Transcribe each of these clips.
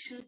Mm.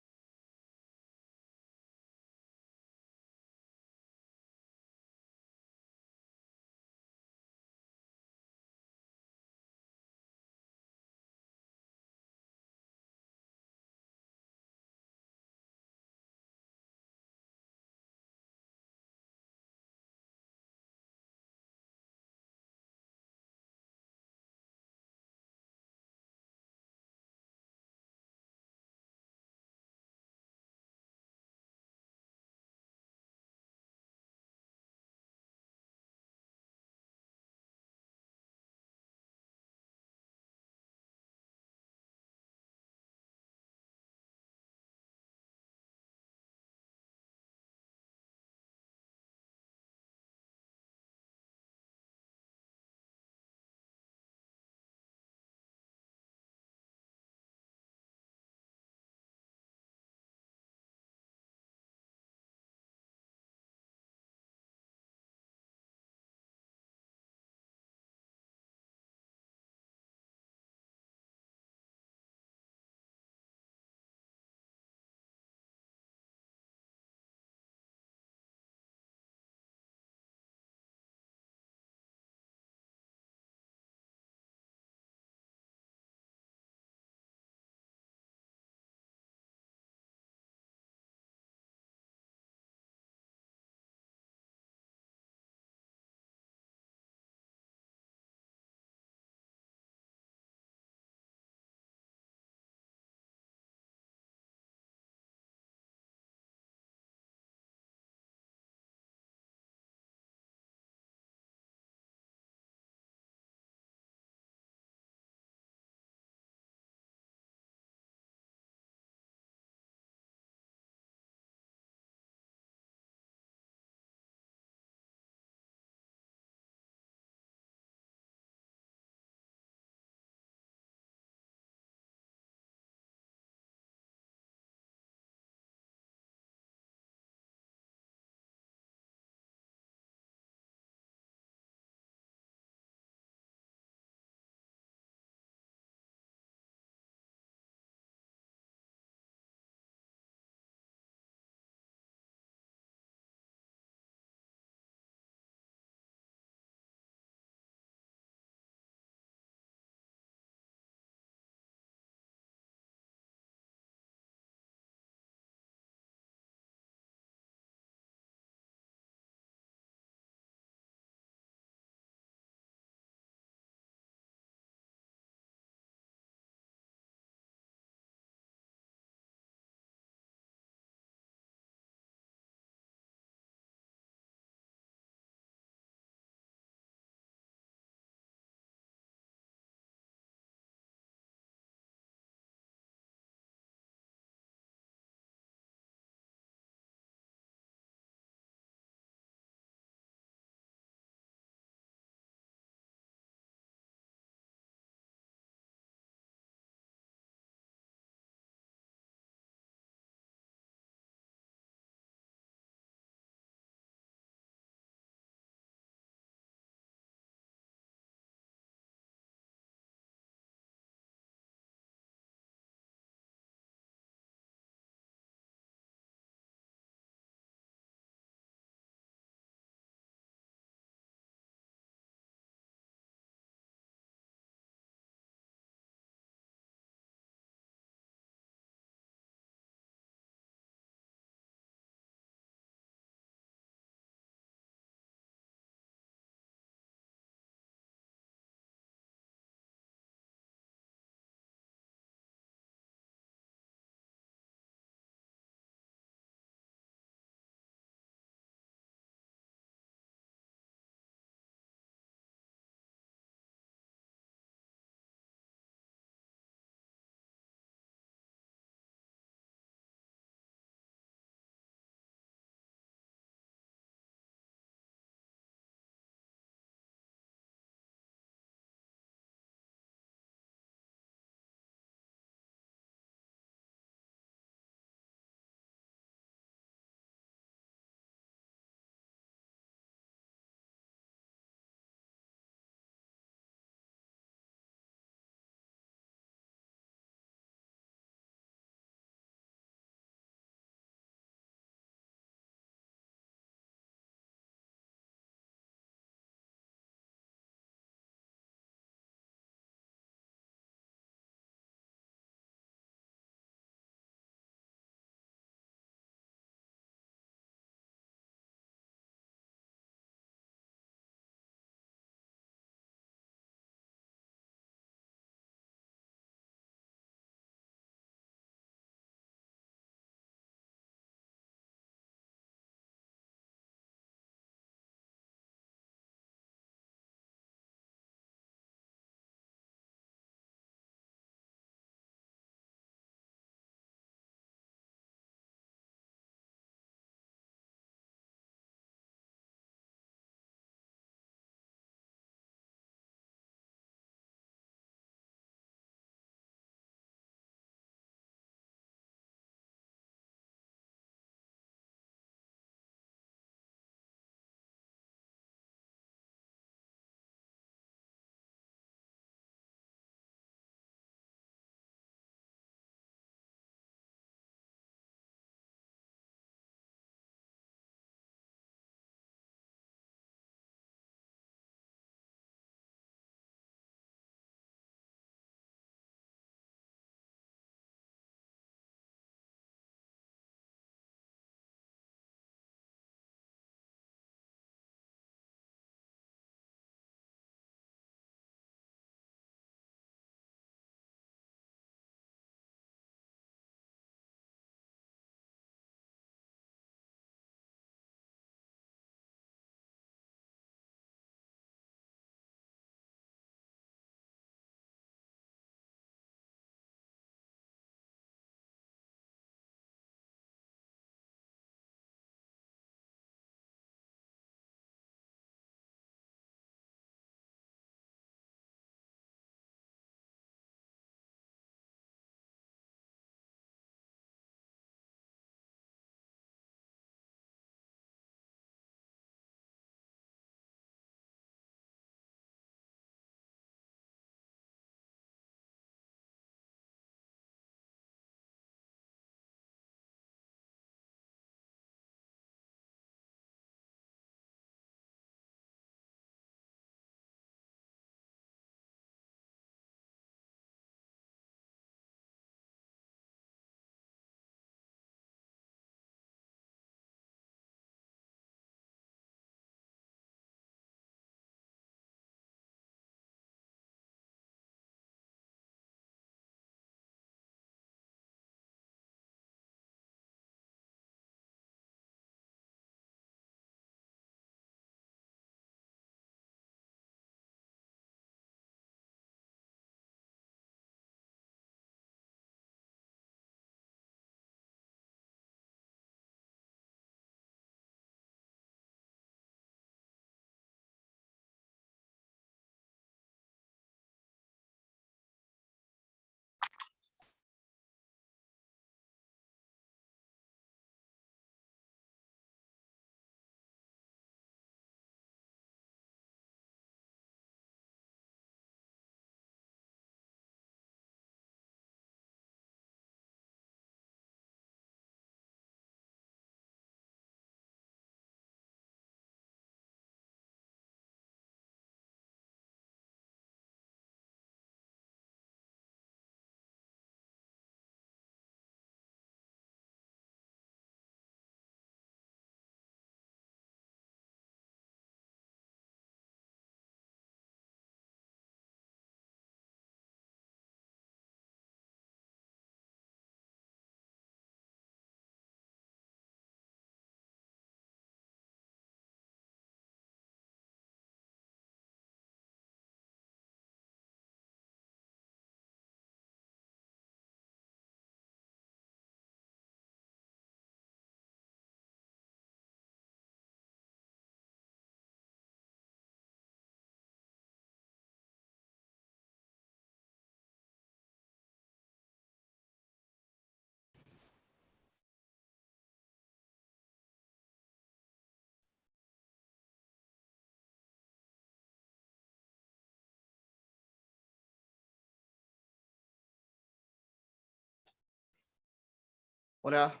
Hola,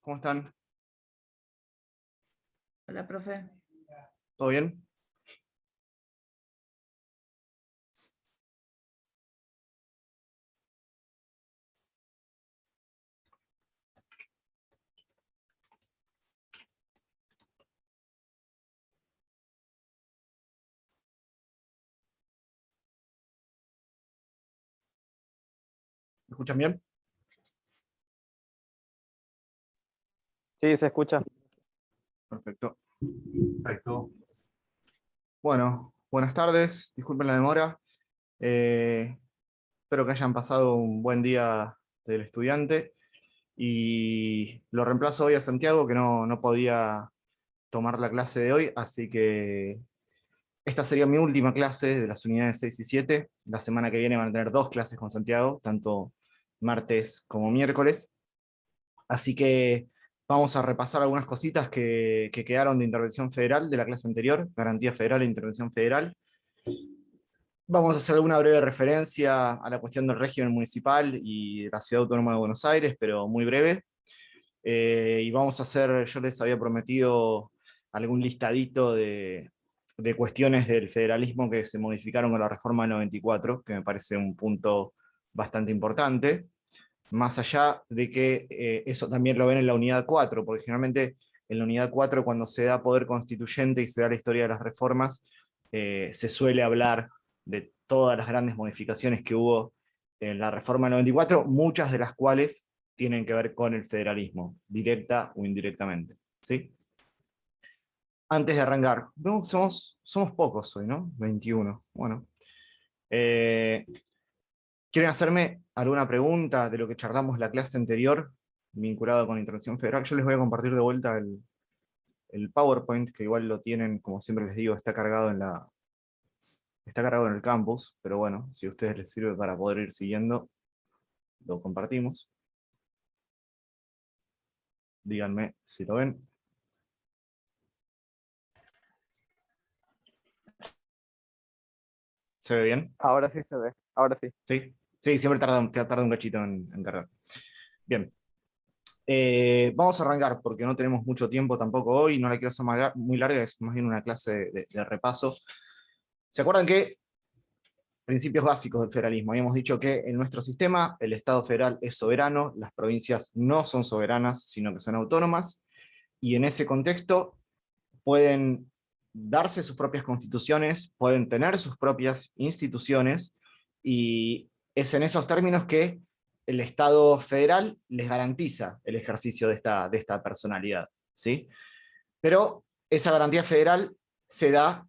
¿cómo están? Hola, profe. ¿Todo bien? ¿Me escuchan bien? Sí, se escucha. Perfecto. Bueno, buenas tardes, disculpen la demora. Eh, Espero que hayan pasado un buen día del estudiante y lo reemplazo hoy a Santiago, que no podía tomar la clase de hoy, así que esta sería mi última clase de las unidades 6 y 7. La semana que viene van a tener dos clases con Santiago, tanto martes como miércoles. Así que vamos a repasar algunas cositas que quedaron de intervención federal de la clase anterior, garantía federal e intervención federal. Vamos a hacer alguna breve referencia a la cuestión del régimen municipal y de la Ciudad Autónoma de Buenos Aires, pero muy breve. Y vamos a hacer, yo les había prometido algún listadito de cuestiones del federalismo que se modificaron con la reforma del 94, que me parece un punto bastante importante, más allá de que eso también lo ven en la unidad 4, porque generalmente en la unidad 4, cuando se da poder constituyente y se da la historia de las reformas, se suele hablar de todas las grandes modificaciones que hubo en la reforma del 94, muchas de las cuales tienen que ver con el federalismo, directa o indirectamente. ¿Sí? Antes de arrancar, no, somos pocos hoy, ¿no? 21. Bueno. Eh, ¿Quieren hacerme alguna pregunta de lo que charlamos la clase anterior vinculado con intervención federal? Yo les voy a compartir de vuelta el PowerPoint, que igual lo tienen, como siempre les digo, está cargado en el campus, pero bueno, si a ustedes les sirve para poder ir siguiendo, lo compartimos. Díganme si lo ven. ¿Se ve bien? Ahora sí se ve, ahora sí. ¿Sí? Sí, siempre tarda un cachito en cargar. Bien. Vamos a arrancar porque no tenemos mucho tiempo tampoco hoy, no la quiero hacer muy larga, es más bien una clase de repaso. ¿Se acuerdan que principios básicos del federalismo? Habíamos dicho que en nuestro sistema el Estado federal es soberano, las provincias no son soberanas, sino que son autónomas, y en ese contexto pueden darse sus propias constituciones, pueden tener sus propias instituciones, y es en esos términos que el Estado federal les garantiza el ejercicio de esta personalidad, ¿sí? Pero esa garantía federal se da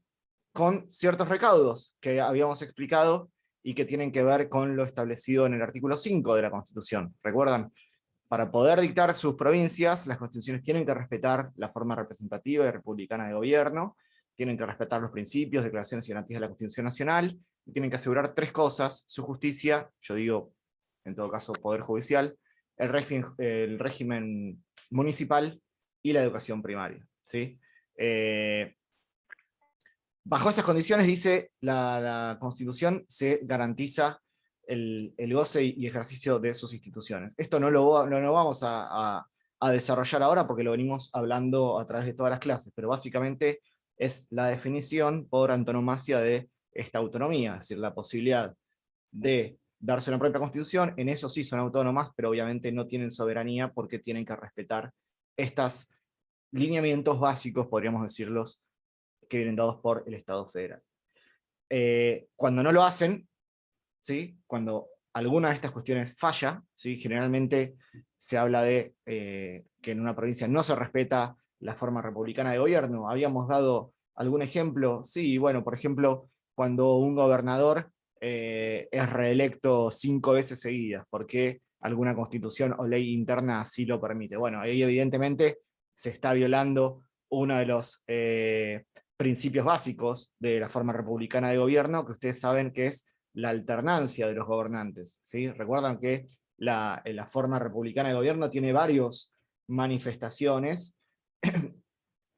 con ciertos recaudos que habíamos explicado y que tienen que ver con lo establecido en el artículo 5 de la Constitución. ¿Recuerdan? Para poder dictar sus provincias, las constituciones tienen que respetar la forma representativa y republicana de gobierno, tienen que respetar los principios, declaraciones y garantías de la Constitución Nacional, y tienen que asegurar tres cosas: su justicia, yo digo, en todo caso, poder judicial, el régimen municipal y la educación primaria. ¿Sí? Eh, Bajo esas condiciones, dice la Constitución, se garantiza el goce y ejercicio de sus instituciones. Esto no lo vamos a desarrollar ahora porque lo venimos hablando a través de todas las clases, pero básicamente es la definición por antonomasia de esta autonomía, es decir, la posibilidad de darse una propia constitución. En eso sí son autónomas, pero obviamente no tienen soberanía porque tienen que respetar estos lineamientos básicos, podríamos decirlos, que vienen dados por el Estado federal. Cuando no lo hacen, ¿sí? Cuando alguna de estas cuestiones falla, ¿sí? Generalmente se habla de que en una provincia no se respeta la forma republicana de gobierno. Habíamos dado algún ejemplo, sí, bueno, por ejemplo, cuando un gobernador es reelecto 5 veces seguidas, porque alguna constitución o ley interna así lo permite. Bueno, ahí evidentemente se está violando uno de los principios básicos de la forma republicana de gobierno, que ustedes saben que es la alternancia de los gobernantes. ¿Sí? Recuerdan que la forma republicana de gobierno tiene varias manifestaciones.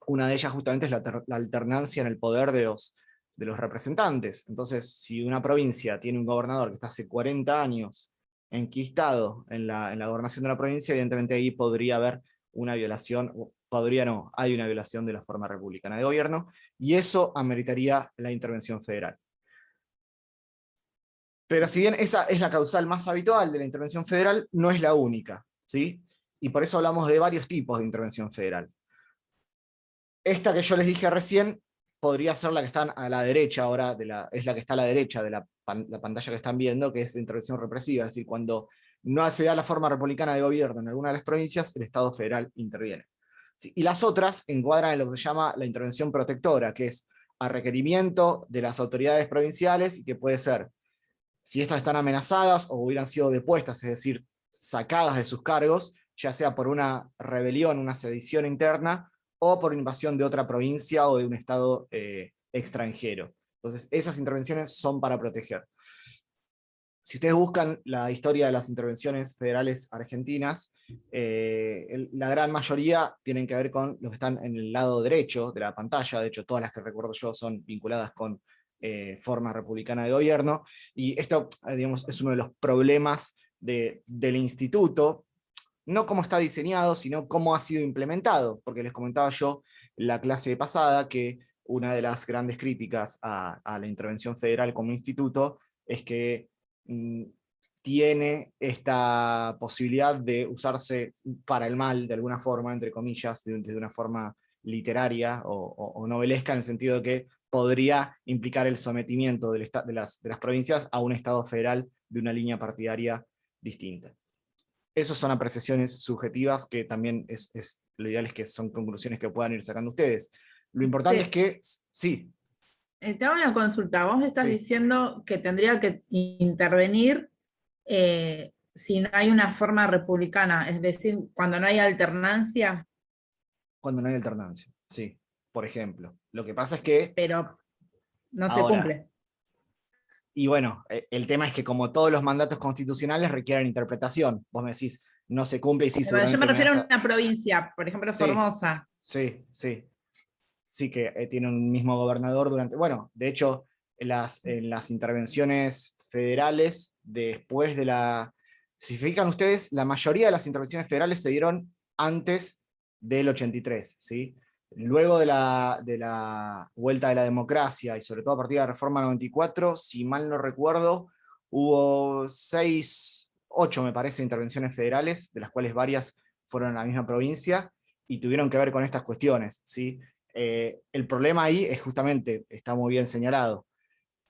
Una de ellas justamente es la alternancia en el poder de los representantes. Entonces, si una provincia tiene un gobernador que está hace 40 años enquistado en la gobernación de la provincia, evidentemente ahí podría haber una violación, podría no, hay una violación de la forma republicana de gobierno, y eso ameritaría la intervención federal. Pero si bien esa es la causal más habitual de la intervención federal, no es la única, ¿sí? Y por eso hablamos de varios tipos de intervención federal. Esta que yo les dije recién podría ser la que está a la derecha ahora, es la que está a la derecha de la pantalla que están viendo, que es de intervención represiva, es decir, cuando no se da la forma republicana de gobierno en alguna de las provincias, el Estado federal interviene. Sí, y las otras encuadran en lo que se llama la intervención protectora, que es a requerimiento de las autoridades provinciales y que puede ser, si estas están amenazadas o hubieran sido depuestas, es decir, sacadas de sus cargos, ya sea por una rebelión, una sedición interna, o por invasión de otra provincia o de un estado extranjero. Entonces, esas intervenciones son para proteger. Si ustedes buscan la historia de las intervenciones federales argentinas, la gran mayoría tienen que ver con los que están en el lado derecho de la pantalla. De hecho, todas las que recuerdo yo son vinculadas con forma republicana de gobierno, y esto, digamos, es uno de los problemas del instituto, no cómo está diseñado, sino cómo ha sido implementado, porque les comentaba yo en la clase pasada que una de las grandes críticas a la intervención federal como instituto es que mm, tiene esta posibilidad de usarse para el mal, de alguna forma, entre comillas, de una forma literaria o novelesca, en el sentido de que podría implicar el sometimiento de las provincias a un Estado federal de una línea partidaria distinta. Esas son apreciaciones subjetivas que también lo ideal es que son conclusiones que puedan ir sacando ustedes. Lo importante es que, sí. Te hago una consulta. Vos estás diciendo que tendría que intervenir si no hay una forma republicana, es decir, cuando no hay alternancia. Cuando no hay alternancia, sí, por ejemplo. Lo que pasa es que... Pero no se ahora, cumple. Y bueno, el tema es que como todos los mandatos constitucionales requieren interpretación. Vos me decís, no se cumple y sí, Pero yo me seguramente refiero a una provincia, por ejemplo, sí, Formosa. Sí, sí. Sí, que tiene un mismo gobernador durante... Bueno, de hecho, en las intervenciones federales, después de la... Si se fijan ustedes, la mayoría de las intervenciones federales se dieron antes del 83, ¿sí? Luego de la vuelta de la democracia, y sobre todo a partir de la reforma 94, si mal no recuerdo, hubo 6, 8 me parece, intervenciones federales, de las cuales varias fueron en la misma provincia, y tuvieron que ver con estas cuestiones, ¿sí? El problema ahí es justamente, está muy bien señalado,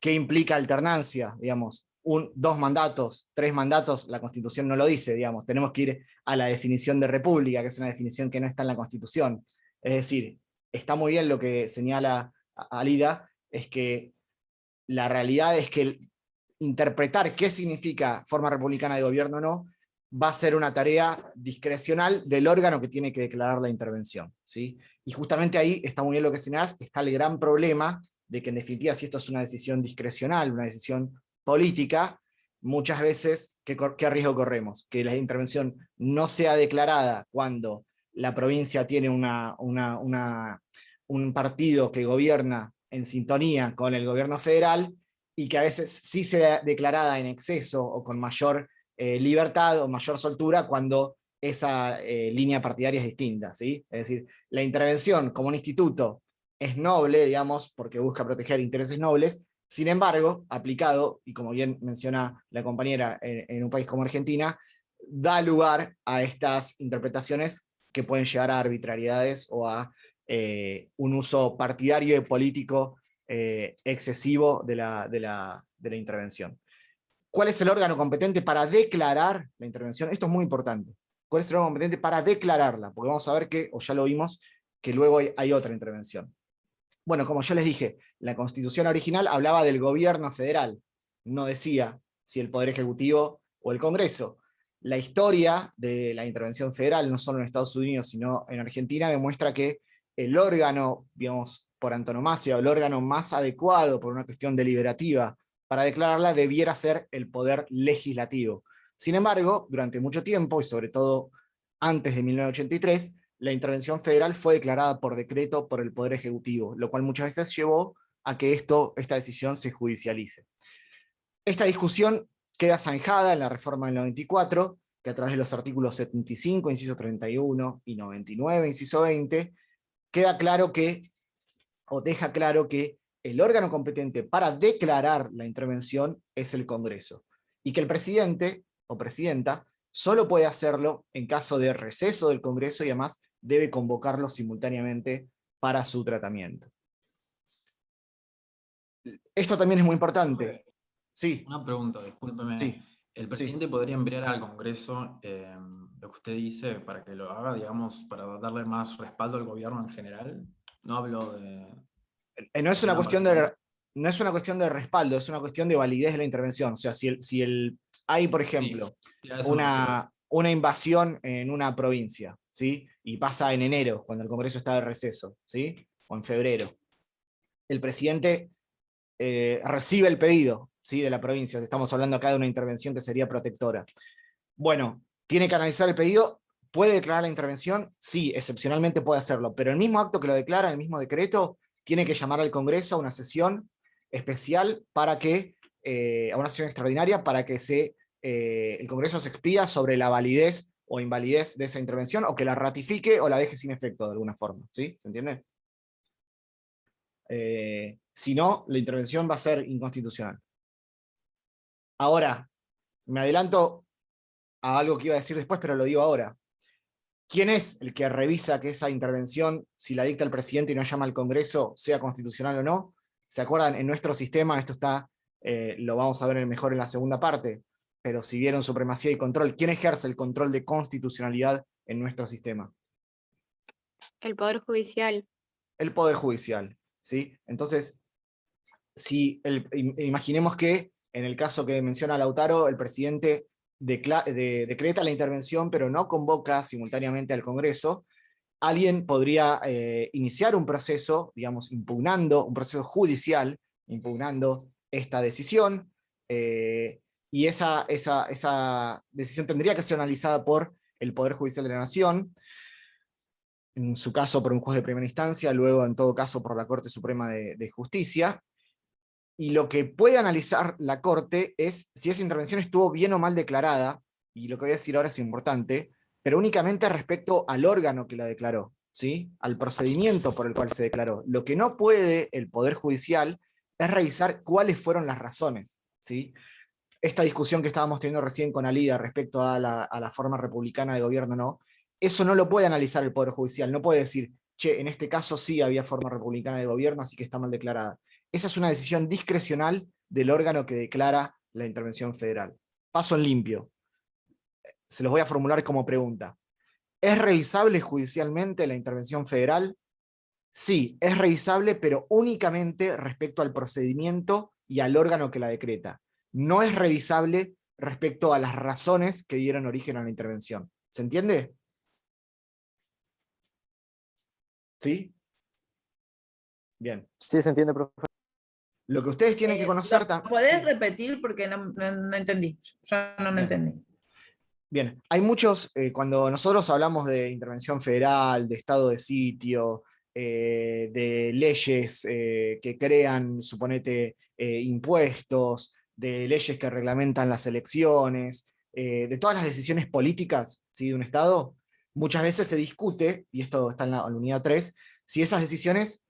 ¿qué implica alternancia? Digamos, 2 mandatos, 3 mandatos, la Constitución no lo dice, digamos, tenemos que ir a la definición de república, que es una definición que no está en la Constitución. Es decir, está muy bien lo que señala Alida, es que la realidad es que interpretar qué significa forma republicana de gobierno o no, va a ser una tarea discrecional del órgano que tiene que declarar la intervención, ¿sí? Y justamente ahí está muy bien lo que señalás, está el gran problema de que en definitiva si esto es una decisión discrecional, una decisión política, muchas veces, ¿qué riesgo corremos? Que la intervención no sea declarada cuando la provincia tiene un partido que gobierna en sintonía con el gobierno federal, y que a veces sí sea declarada en exceso o con mayor libertad o mayor soltura cuando esa línea partidaria es distinta, ¿sí? Es decir, la intervención como un instituto es noble, digamos, porque busca proteger intereses nobles, sin embargo, aplicado, y como bien menciona la compañera, en un país como Argentina, da lugar a estas interpretaciones que pueden llegar a arbitrariedades o a un uso partidario y político excesivo de la intervención. ¿Cuál es el órgano competente para declarar la intervención? Esto es muy importante. ¿Cuál es el órgano competente para declararla? Porque vamos a ver que, o ya lo vimos, que luego hay otra intervención. Bueno, como yo les dije, la Constitución original hablaba del gobierno federal, no decía si el Poder Ejecutivo o el Congreso. La historia de la intervención federal, no solo en Estados Unidos, sino en Argentina, demuestra que el órgano, digamos, por antonomasia, o el órgano más adecuado por una cuestión deliberativa para declararla debiera ser el poder legislativo. Sin embargo, durante mucho tiempo, y sobre todo antes de 1983, la intervención federal fue declarada por decreto por el Poder Ejecutivo, lo cual muchas veces llevó a que esta decisión se judicialice. Esta discusión queda zanjada en la reforma del 94, que a través de los artículos 75, inciso 31, y 99, inciso 20, queda claro que, o deja claro que el órgano competente para declarar la intervención es el Congreso, y que el presidente o presidenta solo puede hacerlo en caso de receso del Congreso y además debe convocarlo simultáneamente para su tratamiento. Esto también es muy importante. Sí, Una pregunta, discúlpeme. sí, ¿El sí. presidente podría enviar al Congreso lo que usted dice para que lo haga, digamos, para darle más respaldo al gobierno en general? No hablo de... No es una una cuestión persona. no es una cuestión de respaldo, es una cuestión de validez de la intervención. O sea, hay, por ejemplo, Sí, a eso me refiero. una invasión en una provincia, ¿sí? Y pasa en enero, cuando el Congreso está de receso, ¿sí? O en febrero. El presidente recibe el pedido, ¿sí? De la provincia. Estamos hablando acá de una intervención que sería protectora. Bueno, tiene que analizar el pedido. ¿Puede declarar la intervención? Sí, excepcionalmente puede hacerlo, pero el mismo acto que lo declara, el mismo decreto, tiene que llamar al Congreso a una sesión especial para que, a una sesión extraordinaria para que el Congreso se expida sobre la validez o invalidez de esa intervención, o que la ratifique o la deje sin efecto de alguna forma, ¿sí? ¿Se entiende? Si no, la intervención va a ser inconstitucional. Ahora, me adelanto a algo que iba a decir después, pero lo digo ahora. ¿Quién es el que revisa que esa intervención, si la dicta el presidente y no llama al Congreso, sea constitucional o no? ¿Se acuerdan? En nuestro sistema, esto está, lo vamos a ver mejor en la segunda parte, pero si vieron supremacía y control, ¿quién ejerce el control de constitucionalidad en nuestro sistema? El Poder Judicial. El Poder Judicial, ¿sí? Entonces, imaginemos que en el caso que menciona Lautaro, el presidente decreta la intervención, pero no convoca simultáneamente al Congreso, alguien podría iniciar un proceso, digamos, un proceso judicial, impugnando esta decisión, y esa decisión tendría que ser analizada por el Poder Judicial de la Nación, en su caso por un juez de primera instancia, luego en todo caso por la Corte Suprema de Justicia, y lo que puede analizar la Corte es si esa intervención estuvo bien o mal declarada, y lo que voy a decir ahora es importante, pero únicamente respecto al órgano que la declaró, ¿sí? Al procedimiento por el cual se declaró. Lo que no puede el Poder Judicial es revisar cuáles fueron las razones, ¿sí? Esta discusión que estábamos teniendo recién con Alida respecto a la forma republicana de gobierno, ¿no? Eso no lo puede analizar el Poder Judicial, no puede decir, che, en este caso sí había forma republicana de gobierno, así que está mal declarada. Esa es una decisión discrecional del órgano que declara la intervención federal. Paso en limpio. Se los voy a formular como pregunta. ¿Es revisable judicialmente la intervención federal? Sí, es revisable, pero únicamente respecto al procedimiento y al órgano que la decreta. No es revisable respecto a las razones que dieron origen a la intervención. ¿Se entiende? ¿Sí? Bien. Sí, se entiende, profe. Lo que ustedes tienen que conocer también... ¿Podés repetir? Porque no entendí. Yo no lo entendí. Bien, hay muchos, cuando nosotros hablamos de intervención federal, de estado de sitio, de leyes que crean, suponete, impuestos, de leyes que reglamentan las elecciones, de todas las decisiones políticas, ¿sí? De un Estado, muchas veces se discute, y esto está en la unidad 3, si esas decisiones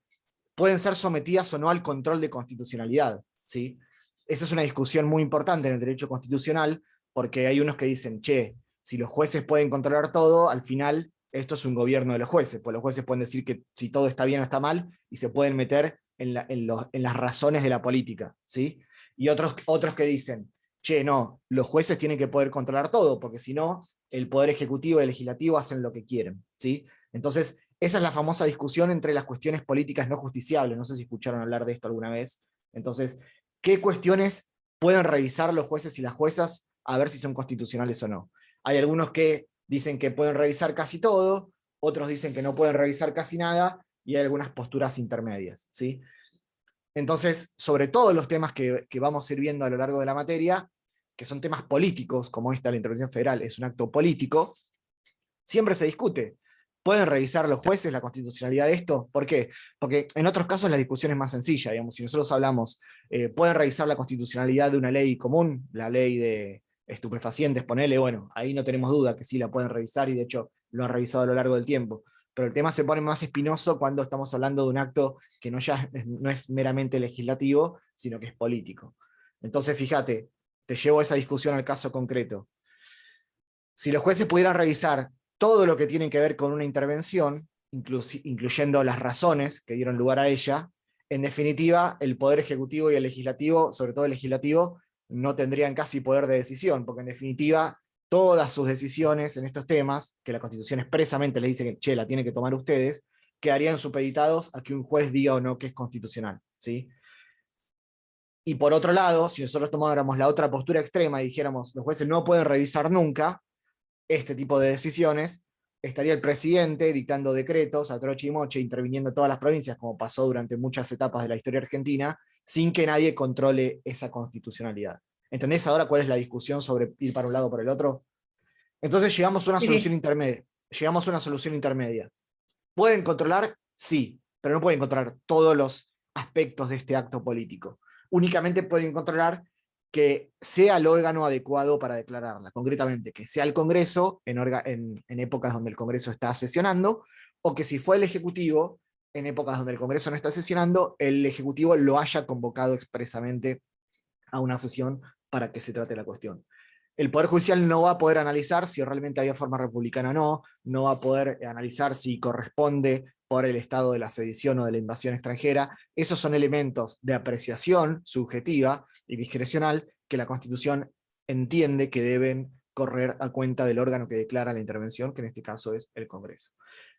pueden ser sometidas o no al control de constitucionalidad, ¿sí? Esa es una discusión muy importante en el derecho constitucional, porque hay unos que dicen, che, si los jueces pueden controlar todo, al final esto es un gobierno de los jueces, pues los jueces pueden decir que si todo está bien o está mal, y se pueden meter en las razones de la política, ¿sí? Y otros que dicen, che, no, los jueces tienen que poder controlar todo, porque si no, el Poder Ejecutivo y el Legislativo hacen lo que quieren, ¿sí? Entonces, esa es la famosa discusión entre las cuestiones políticas no justiciables, no sé si escucharon hablar de esto alguna vez. Entonces, ¿qué cuestiones pueden revisar los jueces y las juezas a ver si son constitucionales o no? Hay algunos que dicen que pueden revisar casi todo, otros dicen que no pueden revisar casi nada, y hay algunas posturas intermedias, ¿sí? Entonces, sobre todo los temas que vamos a ir viendo a lo largo de la materia, que son temas políticos, como esta, la intervención federal, es un acto político, siempre se discute. ¿Pueden revisar los jueces la constitucionalidad de esto? ¿Por qué? Porque en otros casos la discusión es más sencilla, digamos, si nosotros hablamos, ¿pueden revisar la constitucionalidad de una ley común? La ley de estupefacientes, ponele, bueno, ahí no tenemos duda que sí la pueden revisar, y de hecho lo han revisado a lo largo del tiempo. Pero el tema se pone más espinoso cuando estamos hablando de un acto que no es meramente legislativo, sino que es político. Entonces, fíjate, te llevo esa discusión al caso concreto. Si los jueces pudieran revisar todo lo que tiene que ver con una intervención, incluyendo las razones que dieron lugar a ella, en definitiva, el Poder Ejecutivo y el Legislativo, sobre todo el Legislativo, no tendrían casi poder de decisión, porque en definitiva, todas sus decisiones en estos temas, que la Constitución expresamente les dice que, che, la tienen que tomar ustedes, quedarían supeditados a que un juez diga o no que es constitucional, ¿sí? Y por otro lado, si nosotros tomáramos la otra postura extrema y dijéramos, los jueces no pueden revisar nunca este tipo de decisiones, estaría el presidente dictando decretos a troche y moche, interviniendo en todas las provincias, como pasó durante muchas etapas de la historia argentina, sin que nadie controle esa constitucionalidad. ¿Entendés ahora cuál es la discusión sobre ir para un lado o por el otro? Entonces llegamos a una solución intermedia. Llegamos a una solución intermedia. ¿Pueden controlar? Sí, pero no pueden controlar todos los aspectos de este acto político. Únicamente pueden controlar que sea el órgano adecuado para declararla, concretamente, que sea el Congreso en épocas donde el Congreso está sesionando, o que si fue el Ejecutivo, en épocas donde el Congreso no está sesionando, el Ejecutivo lo haya convocado expresamente a una sesión para que se trate la cuestión. El Poder Judicial no va a poder analizar si realmente había forma republicana o no, no va a poder analizar si corresponde por el estado de la sedición o de la invasión extranjera. Esos son elementos de apreciación subjetiva y discrecional que la Constitución entiende que deben correr a cuenta del órgano que declara la intervención, que en este caso es el Congreso.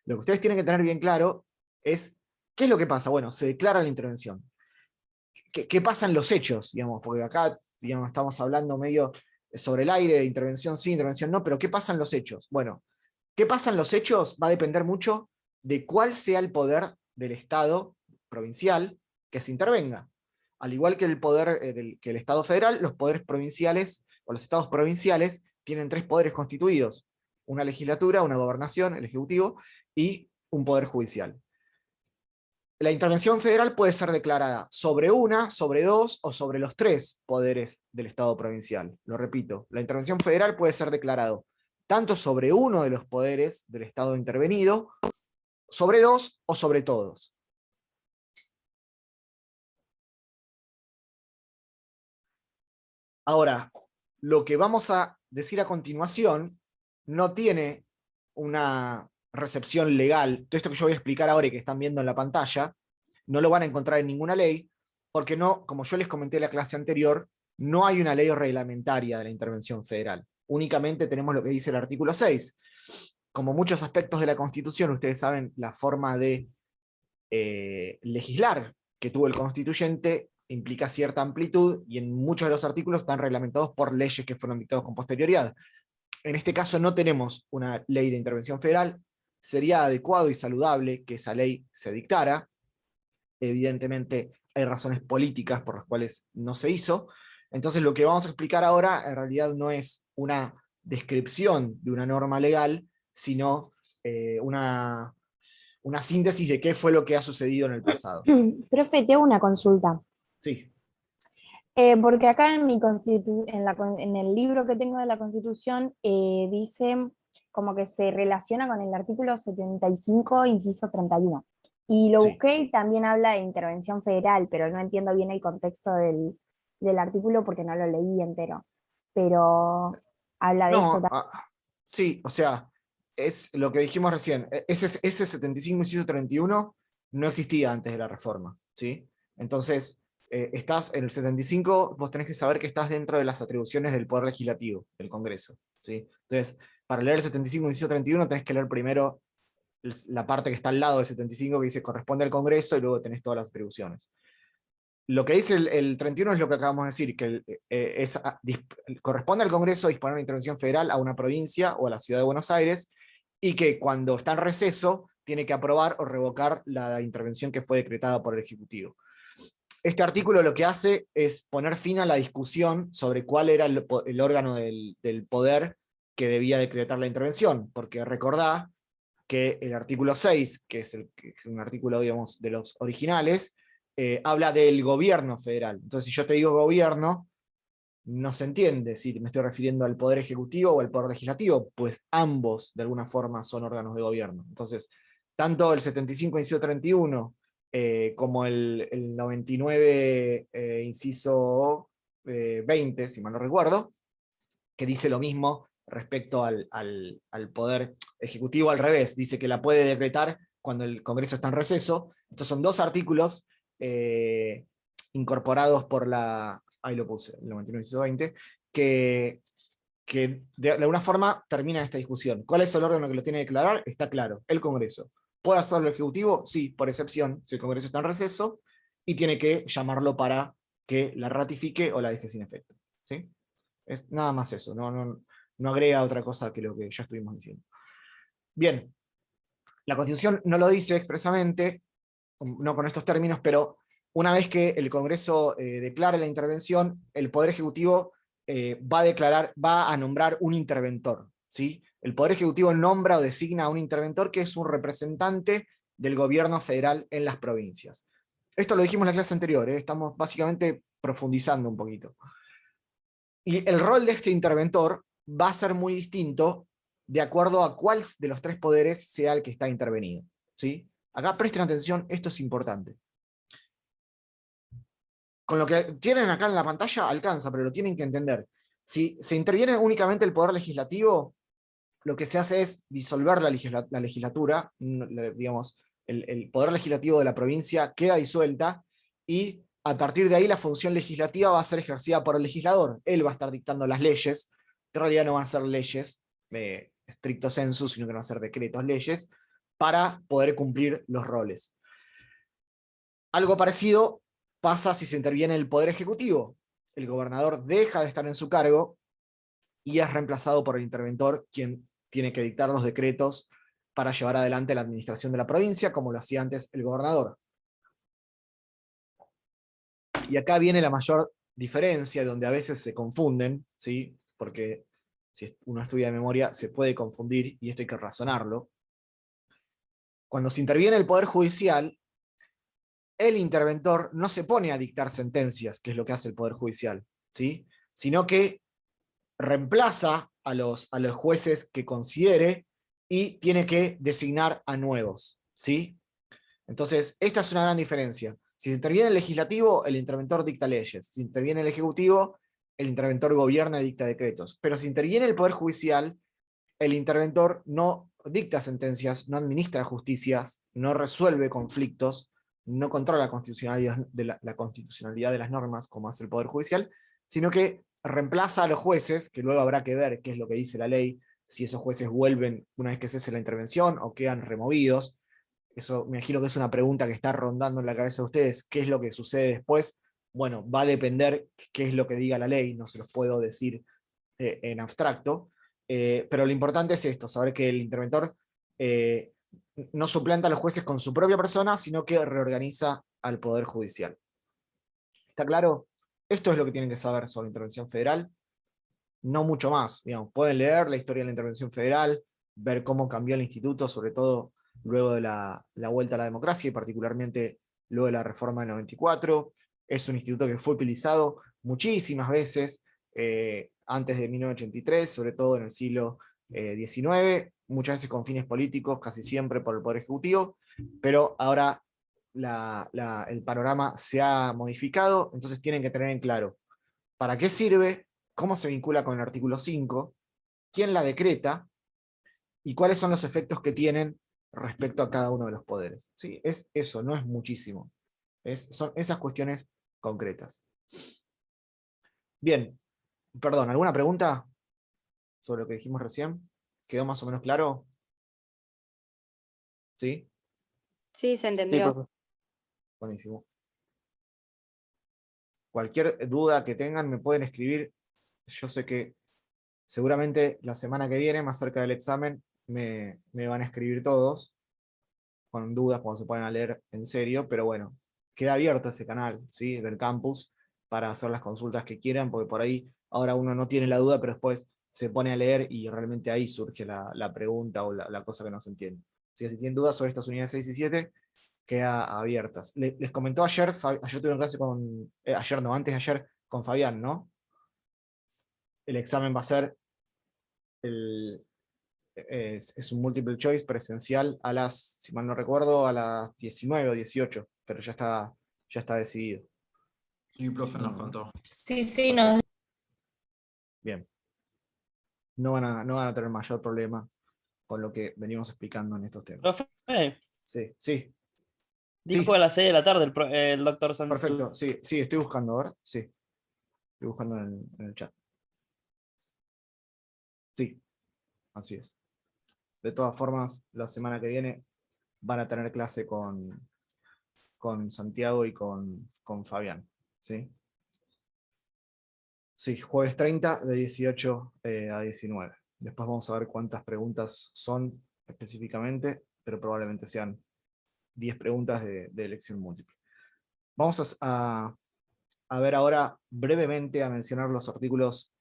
Lo que ustedes tienen que tener bien claro es, ¿qué es lo que pasa? Bueno, se declara la intervención. ¿Qué pasa en los hechos? Digamos, porque acá digamos, estamos hablando medio sobre el aire, de intervención sí, intervención no, pero ¿qué pasa en los hechos? Bueno, ¿qué pasa en los hechos? Va a depender mucho de cuál sea el poder del Estado provincial que se intervenga. Al igual que el poder que el Estado federal, los poderes provinciales o los estados provinciales tienen 3 poderes constituidos: una legislatura, una gobernación, el ejecutivo, y un poder judicial. La intervención federal puede ser declarada sobre una, sobre 2 o sobre los 3 poderes del Estado provincial. Lo repito, la intervención federal puede ser declarado tanto sobre uno de los poderes del Estado intervenido, sobre 2 o sobre todos. Ahora, lo que vamos a decir a continuación no tiene una recepción legal. Todo esto que yo voy a explicar ahora y que están viendo en la pantalla, no lo van a encontrar en ninguna ley, porque no, como yo les comenté en la clase anterior, no hay una ley reglamentaria de la intervención federal. Únicamente tenemos lo que dice el artículo 6. Como muchos aspectos de la Constitución, ustedes saben, la forma de legislar que tuvo el constituyente implica cierta amplitud, y en muchos de los artículos están reglamentados por leyes que fueron dictadas con posterioridad. En este caso no tenemos una ley de intervención federal. Sería adecuado y saludable que esa ley se dictara. Evidentemente hay razones políticas por las cuales no se hizo. Entonces lo que vamos a explicar ahora en realidad no es una descripción de una norma legal, sino una síntesis de qué fue lo que ha sucedido en el pasado. Profe, te hago una consulta. Sí. Porque acá en el libro que tengo de la Constitución dice como que se relaciona con el artículo 75, inciso 31. Y lo busqué y también habla de intervención federal, pero no entiendo bien el contexto del artículo porque no lo leí entero. Pero habla de esto también. Sí, o sea, es lo que dijimos recién. Ese 75, inciso 31, no existía antes de la reforma, ¿sí? Entonces, estás en el 75, vos tenés que saber que estás dentro de las atribuciones del Poder Legislativo, del Congreso, ¿sí? Entonces, para leer el 75, inciso 31, tenés que leer primero la parte que está al lado del 75, que dice corresponde al Congreso, y luego tenés todas las atribuciones. Lo que dice el 31 es lo que acabamos de decir, que corresponde al Congreso disponer una intervención federal a una provincia o a la ciudad de Buenos Aires, y que cuando está en receso tiene que aprobar o revocar la intervención que fue decretada por el Ejecutivo. Este artículo lo que hace es poner fin a la discusión sobre cuál era el órgano del poder que debía decretar la intervención, porque recordá que el artículo 6, que es un artículo, digamos, de los originales, habla del gobierno federal. Entonces, si yo te digo gobierno, no se entiende si me estoy refiriendo al Poder Ejecutivo o al Poder Legislativo, pues ambos, de alguna forma, son órganos de gobierno. Entonces, tanto el 75, inciso 31, como el 99, inciso 20, si mal no recuerdo, que dice lo mismo respecto al Poder Ejecutivo al revés, dice que la puede decretar cuando el Congreso está en receso. Estos son dos artículos incorporados por la, ahí lo puse, el 99 inciso 20, que de alguna forma termina esta discusión. ¿Cuál es el órgano que lo tiene que declarar? Está claro, el Congreso. ¿Puede hacerlo el Ejecutivo? Sí, por excepción, si el Congreso está en receso, y tiene que llamarlo para que la ratifique o la deje sin efecto. ¿Sí? Es nada más eso, no agrega otra cosa que lo que ya estuvimos diciendo. Bien, la Constitución no lo dice expresamente, no con estos términos, pero una vez que el Congreso declare la intervención, el Poder Ejecutivo va a nombrar un interventor. ¿Sí? El Poder Ejecutivo nombra o designa a un interventor que es un representante del gobierno federal en las provincias. Esto lo dijimos en la clase anterior, estamos básicamente profundizando un poquito. Y el rol de este interventor va a ser muy distinto de acuerdo a cuál de los tres poderes sea el que está intervenido. ¿Sí? Acá presten atención, esto es importante. Con lo que tienen acá en la pantalla alcanza, pero lo tienen que entender. Si se interviene únicamente el Poder Legislativo, lo que se hace es disolver la legislatura, digamos, el Poder Legislativo de la provincia queda disuelta, y a partir de ahí la función legislativa va a ser ejercida por el legislador. Él va a estar dictando las leyes, que en realidad no van a ser leyes estricto sensu, sino que van a ser decretos, leyes, para poder cumplir los roles. Algo parecido pasa si se interviene el Poder Ejecutivo. El gobernador deja de estar en su cargo y es reemplazado por el interventor, quien tiene que dictar los decretos para llevar adelante la administración de la provincia, como lo hacía antes el gobernador. Y acá viene la mayor diferencia, donde a veces se confunden, ¿sí? Porque si uno estudia de memoria se puede confundir, y esto hay que razonarlo. Cuando se interviene el Poder Judicial, el interventor no se pone a dictar sentencias, que es lo que hace el Poder Judicial, ¿sí? Sino que reemplaza a los jueces que considere y tiene que designar a nuevos, ¿sí? Entonces, esta es una gran diferencia. Si se interviene el legislativo, el interventor dicta leyes. Si interviene el ejecutivo, el interventor gobierna y dicta decretos. Pero si interviene el Poder Judicial, el interventor no dicta sentencias, no administra justicias, no resuelve conflictos, no controla la constitucionalidad de las normas, como hace el Poder Judicial, sino que reemplaza a los jueces, que luego habrá que ver qué es lo que dice la ley, si esos jueces vuelven una vez que cese la intervención o quedan removidos. Eso me imagino que es una pregunta que está rondando en la cabeza de ustedes. ¿Qué es lo que sucede después? Bueno, va a depender qué es lo que diga la ley, no se los puedo decir en abstracto, pero lo importante es esto, saber que el interventor no suplanta a los jueces con su propia persona, sino que reorganiza al Poder Judicial. ¿Está claro? Esto es lo que tienen que saber sobre la intervención federal, no mucho más. Digamos, pueden leer la historia de la intervención federal, ver cómo cambió el instituto, sobre todo luego de la vuelta a la democracia, y particularmente luego de la reforma del 94. Es un instituto que fue utilizado muchísimas veces antes de 1983, sobre todo en el siglo XIX, muchas veces con fines políticos, casi siempre por el Poder Ejecutivo, pero ahora el panorama se ha modificado, entonces tienen que tener en claro para qué sirve, cómo se vincula con el artículo 5, quién la decreta, y cuáles son los efectos que tienen respecto a cada uno de los poderes. ¿Sí? Es eso, no es muchísimo. Son esas cuestiones concretas. Bien, perdón, ¿alguna pregunta sobre lo que dijimos recién? ¿Quedó más o menos claro? ¿Sí? Sí, se Sí, entendió. profe. Buenísimo. Cualquier duda que tengan me pueden escribir. Yo sé que seguramente la semana que viene, más cerca del examen, me van a escribir todos, con dudas cuando se puedan leer en serio, pero bueno, queda abierto ese canal, ¿sí? Del campus, para hacer las consultas que quieran, porque por ahí ahora uno no tiene la duda, pero después se pone a leer y realmente ahí surge la pregunta o la cosa que no se entiende. Así que si tienen dudas sobre estas unidades 6 y 7, queda abiertas. Les comentó ayer, ayer tuve una clase con, ayer no, antes de ayer, con Fabián, ¿no? El examen va a ser, es un multiple choice presencial a las, si mal no recuerdo, a las 19 o 18, pero ya está decidido. Sí, profe, Sí, nos no. contó. Sí, no. Bien. No van a tener mayor problema con lo que venimos explicando en estos temas. Profe, Sí. dijo a las 6 de la tarde el doctor Santos. Perfecto, sí, estoy buscando ahora. Sí, estoy buscando en el chat. Sí, así es. De todas formas, la semana que viene van a tener clase con Santiago y con Fabián. ¿Sí? Sí, jueves 30 de 18 a 19. Después vamos a ver cuántas preguntas son específicamente, pero probablemente sean 10 preguntas de elección múltiple. Vamos a ver ahora brevemente a mencionar los artículos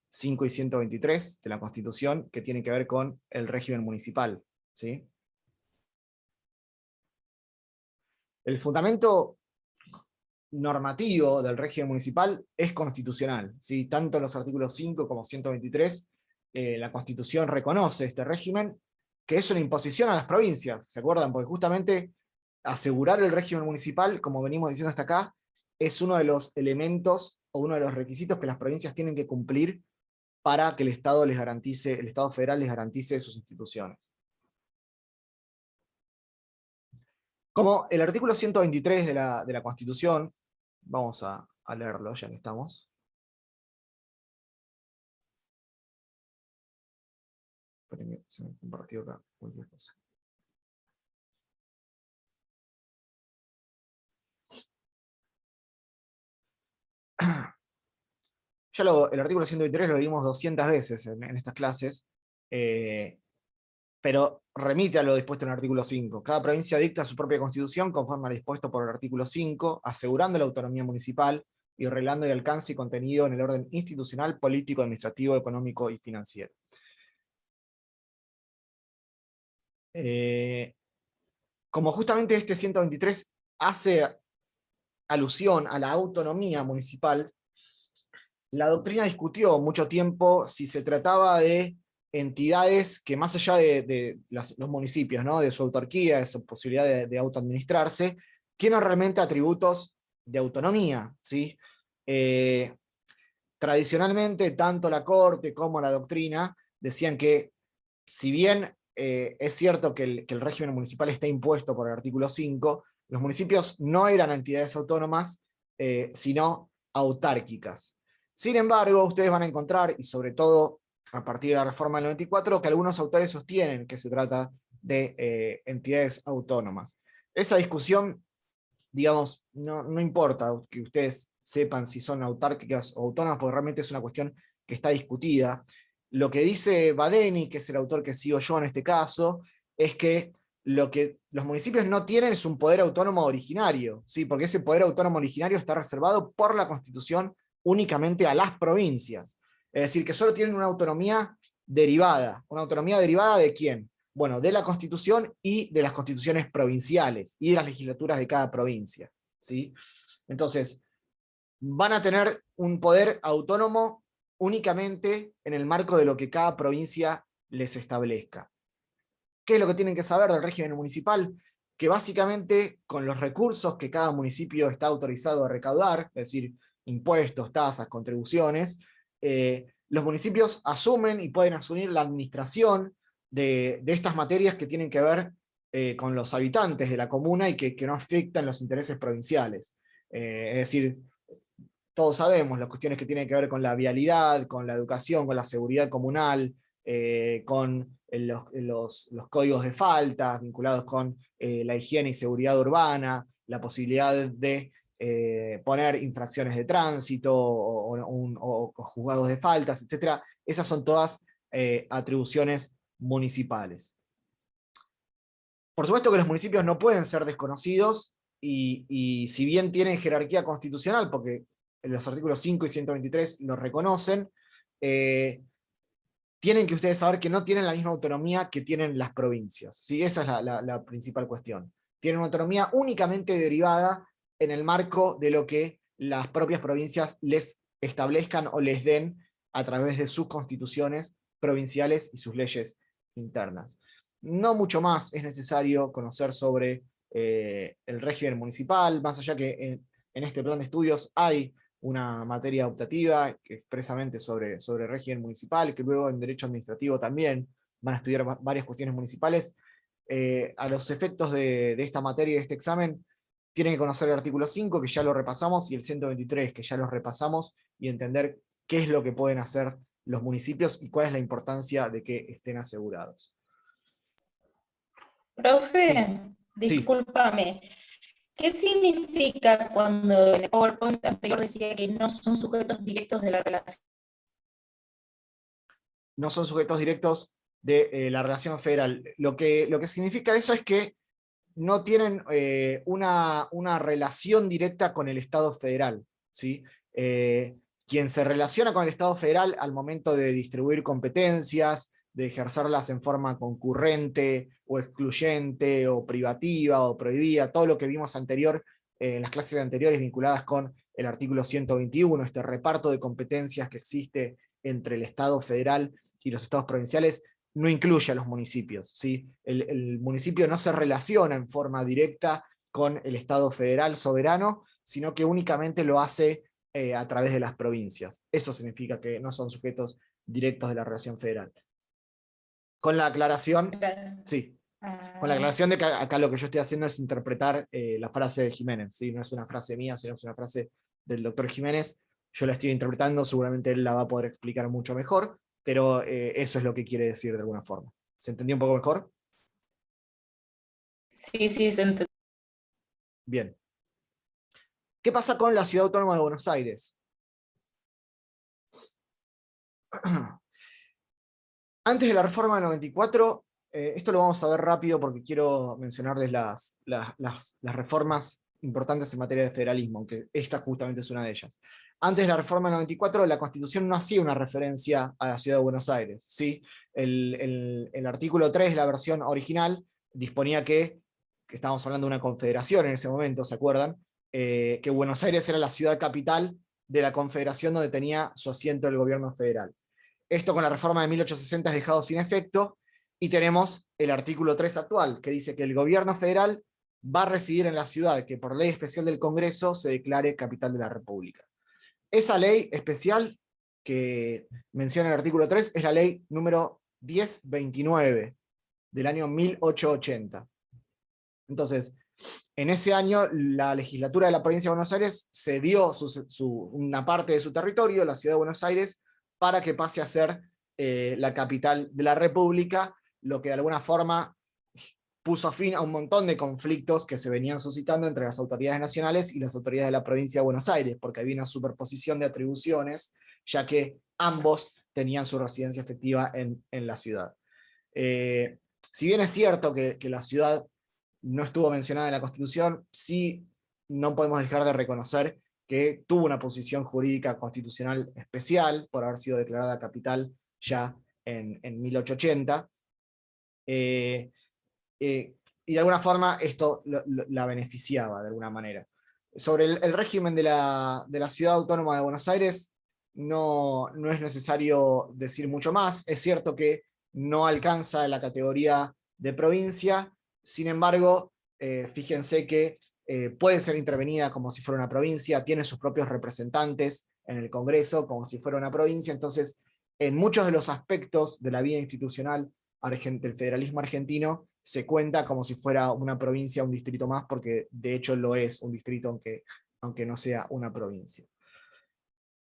5 y 123 de la Constitución que tienen que ver con el régimen municipal. ¿Sí? El fundamento normativo del régimen municipal es constitucional, ¿sí? Tanto los artículos 5 como 123, la Constitución reconoce este régimen, que es una imposición a las provincias, ¿se acuerdan? Porque justamente asegurar el régimen municipal, como venimos diciendo hasta acá, es uno de los elementos o uno de los requisitos que las provincias tienen que cumplir para que el Estado federal les garantice sus instituciones. Como el artículo 123 de la Constitución, vamos a leerlo ya que estamos. Esperen que se me compartió acá cualquier cosa. Ya el artículo 123 lo vimos 200 veces en estas clases, pero remite a lo dispuesto en el artículo 5. Cada provincia dicta su propia constitución conforme a lo dispuesto por el artículo 5, asegurando la autonomía municipal y reglando el alcance y contenido en el orden institucional, político, administrativo, económico y financiero. Como justamente este 123 hace alusión a la autonomía municipal, la doctrina discutió mucho tiempo si se trataba de entidades que más allá de los municipios, ¿no? De su autarquía, de su posibilidad de autoadministrarse, tienen realmente atributos de autonomía, ¿sí? Tradicionalmente, tanto la Corte como la doctrina decían que, si bien es cierto que el régimen municipal está impuesto por el artículo 5, los municipios no eran entidades autónomas, sino autárquicas. Sin embargo, ustedes van a encontrar, y sobre todo a partir de la reforma del 94, que algunos autores sostienen que se trata de entidades autónomas. Esa discusión, digamos, no importa que ustedes sepan si son autárquicas o autónomas, porque realmente es una cuestión que está discutida. Lo que dice Badeni, que es el autor que sigo yo en este caso, es que lo que los municipios no tienen es un poder autónomo originario, ¿sí? Porque ese poder autónomo originario está reservado por la Constitución únicamente a las provincias. Es decir, que solo tienen una autonomía derivada. ¿Una autonomía derivada de quién? Bueno, de la Constitución y de las constituciones provinciales y de las legislaturas de cada provincia, ¿sí? Entonces, van a tener un poder autónomo únicamente en el marco de lo que cada provincia les establezca. ¿Qué es lo que tienen que saber del régimen municipal? Que básicamente con los recursos que cada municipio está autorizado a recaudar, es decir, impuestos, tasas, contribuciones, los municipios asumen y pueden asumir la administración de estas materias que tienen que ver con los habitantes de la comuna y que no afectan los intereses provinciales. Es decir, todos sabemos las cuestiones que tienen que ver con la vialidad, con la educación, con la seguridad comunal, con los códigos de faltas vinculados con la higiene y seguridad urbana, la posibilidad de poner infracciones de tránsito o juzgados de faltas, etc. Esas son todas atribuciones municipales. Por supuesto que los municipios no pueden ser desconocidos y si bien tienen jerarquía constitucional, porque los artículos 5 y 123 lo reconocen, tienen que ustedes saber que no tienen la misma autonomía que tienen las provincias, ¿sí? Esa es la principal cuestión. Tienen una autonomía únicamente derivada en el marco de lo que las propias provincias les establezcan o les den a través de sus constituciones provinciales y sus leyes internas. No mucho más es necesario conocer sobre el régimen municipal, más allá que en este plan de estudios hay una materia optativa expresamente sobre régimen municipal, que luego en derecho administrativo también van a estudiar varias cuestiones municipales. A los efectos de esta materia y de este examen, tienen que conocer el artículo 5, que ya lo repasamos, y el 123, que ya los repasamos, y entender qué es lo que pueden hacer los municipios y cuál es la importancia de que estén asegurados. Profe, Sí. discúlpame. ¿Qué significa cuando en el PowerPoint anterior decía que no son sujetos directos de la relación? No son sujetos directos de la relación federal. Lo que significa eso es que no tienen una relación directa con el Estado federal, ¿sí? Quien se relaciona con el Estado federal al momento de distribuir competencias, de ejercerlas en forma concurrente, o excluyente, o privativa, o prohibida, todo lo que vimos en las clases anteriores vinculadas con el artículo 121, este reparto de competencias que existe entre el Estado federal y los estados provinciales, no incluye a los municipios, ¿sí? El municipio no se relaciona en forma directa con el Estado federal soberano, sino que únicamente lo hace a través de las provincias. Eso significa que no son sujetos directos de la relación federal. Con la aclaración, sí, con la aclaración de que acá lo que yo estoy haciendo es interpretar la frase de Jiménez, ¿sí? No es una frase mía, sino es una frase del doctor Jiménez. Yo la estoy interpretando, seguramente él la va a poder explicar mucho mejor, pero eso es lo que quiere decir de alguna forma. ¿Se entendió un poco mejor? Sí, se entendió. Bien. ¿Qué pasa con la Ciudad Autónoma de Buenos Aires? Antes de la reforma del 94, esto lo vamos a ver rápido porque quiero mencionarles las reformas importantes en materia de federalismo, aunque esta justamente es una de ellas. Antes de la reforma del 94, la Constitución no hacía una referencia a la Ciudad de Buenos Aires, ¿sí? El artículo 3, la versión original, disponía que estábamos hablando de una confederación en ese momento, ¿se acuerdan? Que Buenos Aires era la ciudad capital de la confederación donde tenía su asiento el gobierno federal. Esto con la reforma de 1860 es dejado sin efecto, y tenemos el artículo 3 actual, que dice que el gobierno federal va a residir en la ciudad que por ley especial del Congreso se declare capital de la República. Esa ley especial que menciona el artículo 3 es la ley número 1029 del año 1880. Entonces, en ese año la legislatura de la provincia de Buenos Aires cedió una parte de su territorio, la ciudad de Buenos Aires, para que pase a ser la capital de la República, lo que de alguna forma puso fin a un montón de conflictos que se venían suscitando entre las autoridades nacionales y las autoridades de la provincia de Buenos Aires, porque había una superposición de atribuciones, ya que ambos tenían su residencia efectiva en la ciudad. Si bien es cierto que la ciudad no estuvo mencionada en la Constitución, sí no podemos dejar de reconocer que tuvo una posición jurídica constitucional especial por haber sido declarada capital ya en 1880. Y de alguna forma esto la beneficiaba de alguna manera. Sobre el régimen de la Ciudad Autónoma de Buenos Aires no es necesario decir mucho más. Es cierto que no alcanza la categoría de provincia, sin embargo, fíjense que puede ser intervenida como si fuera una provincia, tiene sus propios representantes en el Congreso como si fuera una provincia. Entonces, en muchos de los aspectos de la vida institucional del federalismo argentino, se cuenta como si fuera una provincia, un distrito más, porque de hecho lo es un distrito, aunque no sea una provincia.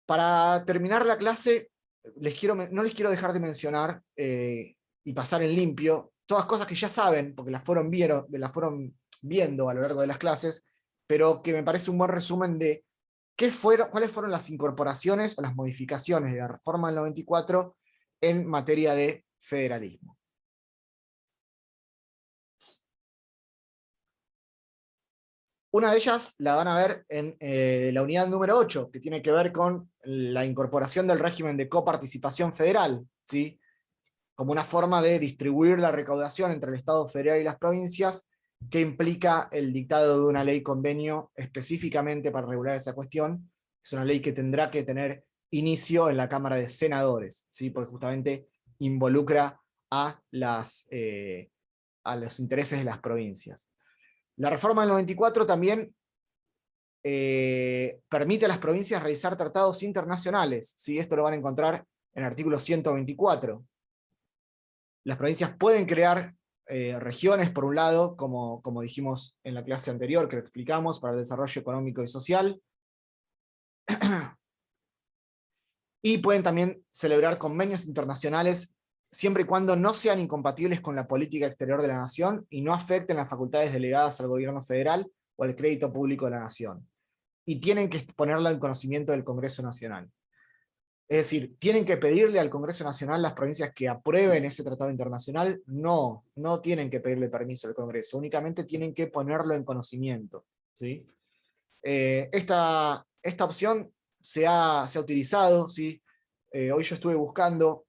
Para terminar la clase, no les quiero dejar de mencionar y pasar en limpio todas cosas que ya saben, porque las fueron viendo a lo largo de las clases, pero que me parece un buen resumen de cuáles fueron las incorporaciones o las modificaciones de la reforma del 94 en materia de federalismo. Una de ellas la van a ver en la unidad número 8, que tiene que ver con la incorporación del régimen de coparticipación federal, ¿sí? como una forma de distribuir la recaudación entre el Estado federal y las provincias, que implica el dictado de una ley convenio específicamente para regular esa cuestión. Es una ley que tendrá que tener inicio en la Cámara de Senadores, ¿sí? Porque justamente involucra a los intereses de las provincias. La reforma del 94 también permite a las provincias realizar tratados internacionales, ¿sí? Esto lo van a encontrar en el artículo 124. Las provincias pueden crear regiones, por un lado, como dijimos en la clase anterior, que lo explicamos, para el desarrollo económico y social, y pueden también celebrar convenios internacionales siempre y cuando no sean incompatibles con la política exterior de la nación y no afecten las facultades delegadas al gobierno federal o al crédito público de la nación. Y tienen que ponerla en conocimiento del Congreso Nacional. Es decir, tienen que pedirle al Congreso Nacional las provincias que aprueben ese tratado internacional, no tienen que pedirle permiso al Congreso, únicamente tienen que ponerlo en conocimiento, ¿sí? Esta opción se ha utilizado, ¿sí? Hoy yo estuve buscando,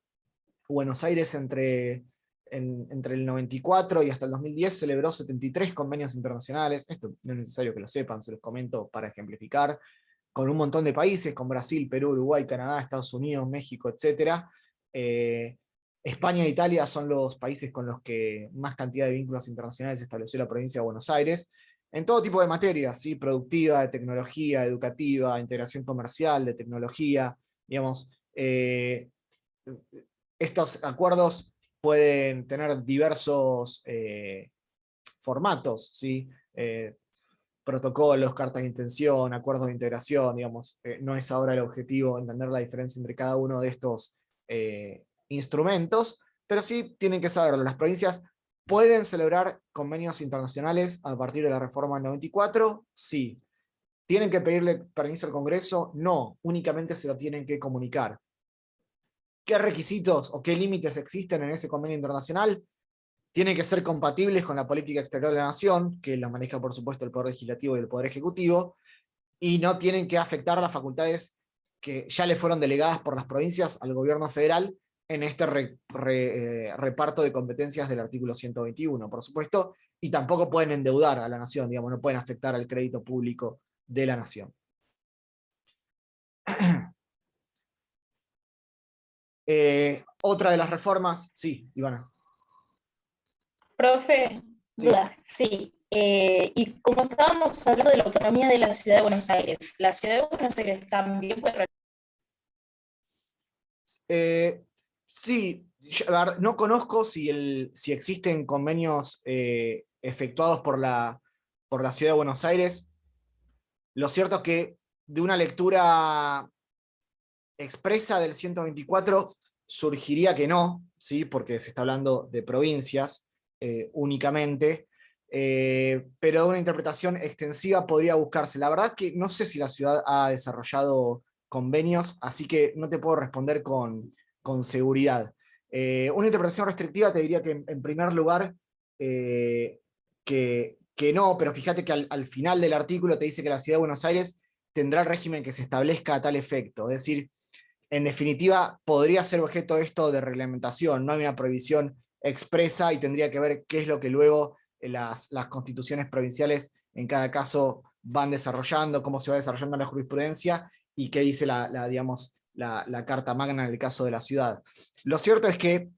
Buenos Aires entre el 94 y hasta el 2010 celebró 73 convenios internacionales. Esto no es necesario que lo sepan, se los comento para ejemplificar, con un montón de países, con Brasil, Perú, Uruguay, Canadá, Estados Unidos, México, etc. España e Italia son los países con los que más cantidad de vínculos internacionales estableció la provincia de Buenos Aires, en todo tipo de materias, ¿sí? Productiva, de tecnología, educativa, integración comercial, de tecnología, digamos. Estos acuerdos pueden tener diversos formatos, ¿sí? Protocolos, cartas de intención, acuerdos de integración, digamos. No es ahora el objetivo entender la diferencia entre cada uno de estos instrumentos, pero sí tienen que saberlo. Las provincias pueden celebrar convenios internacionales a partir de la reforma del 94, sí. ¿Tienen que pedirle permiso al Congreso? No, únicamente se lo tienen que comunicar. ¿Qué requisitos o qué límites existen en ese convenio internacional? Tienen que ser compatibles con la política exterior de la nación, que los maneja por supuesto el Poder Legislativo y el Poder Ejecutivo, y no tienen que afectar las facultades que ya le fueron delegadas por las provincias al gobierno federal en este reparto de competencias del artículo 121, por supuesto, y tampoco pueden endeudar a la nación, digamos, no pueden afectar al crédito público de la nación. Otra de las reformas, sí, Ivana. Profe, Sí. duda, sí. Y como estábamos hablando de la autonomía de la Ciudad de Buenos Aires, ¿la Ciudad de Buenos Aires también puede Sí, a ver, no conozco si existen convenios efectuados por la Ciudad de Buenos Aires. Lo cierto es que de una lectura expresa del 124 surgiría que no, ¿sí? Porque se está hablando de provincias únicamente, pero de una interpretación extensiva podría buscarse. La verdad que no sé si la ciudad ha desarrollado convenios, así que no te puedo responder con seguridad. Una interpretación restrictiva te diría que en primer lugar que no, pero fíjate que al final del artículo te dice que la Ciudad de Buenos Aires tendrá el régimen que se establezca a tal efecto. Es decir, en definitiva, podría ser objeto esto de reglamentación, no hay una prohibición expresa y tendría que ver qué es lo que luego las constituciones provinciales en cada caso van desarrollando, cómo se va desarrollando la jurisprudencia y qué dice la Carta Magna en el caso de la ciudad. Lo cierto es que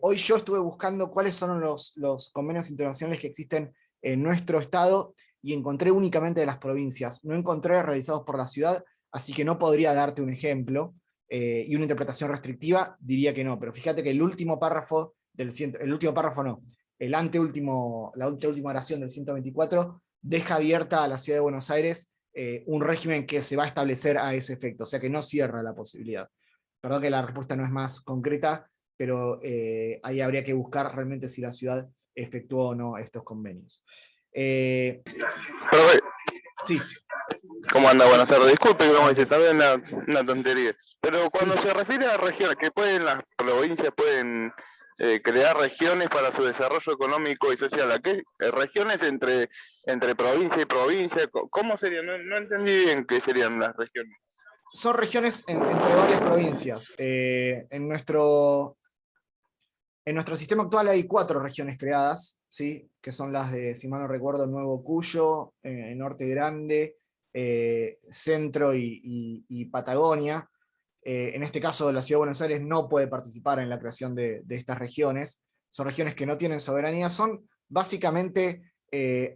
hoy yo estuve buscando cuáles son los convenios internacionales que existen en nuestro estado y encontré únicamente de las provincias, no encontré realizados por la ciudad, así que no podría darte un ejemplo, y una interpretación restrictiva diría que no, pero fíjate que el último párrafo la anteúltima oración del 124 deja abierta a la Ciudad de Buenos Aires un régimen que se va a establecer a ese efecto, o sea que no cierra la posibilidad. Perdón que la respuesta no es más concreta, pero ahí habría que buscar realmente si la ciudad efectuó o no estos convenios. Profe, Sí. ¿cómo anda? Buenas tardes. Disculpe, como dice, también una tontería. Pero cuando Sí. se refiere a regiones, que las provincias pueden crear regiones para su desarrollo económico y social, ¿a qué? ¿Regiones entre provincia y provincia? ¿Cómo serían? No entendí bien qué serían las regiones. Son regiones entre varias provincias. En nuestro En nuestro sistema actual hay 4 regiones creadas, ¿sí? Que son las de, si mal no recuerdo, Nuevo Cuyo, Norte Grande, Centro y Patagonia. En este caso, la Ciudad de Buenos Aires no puede participar en la creación de estas regiones. Son regiones que no tienen soberanía, son básicamente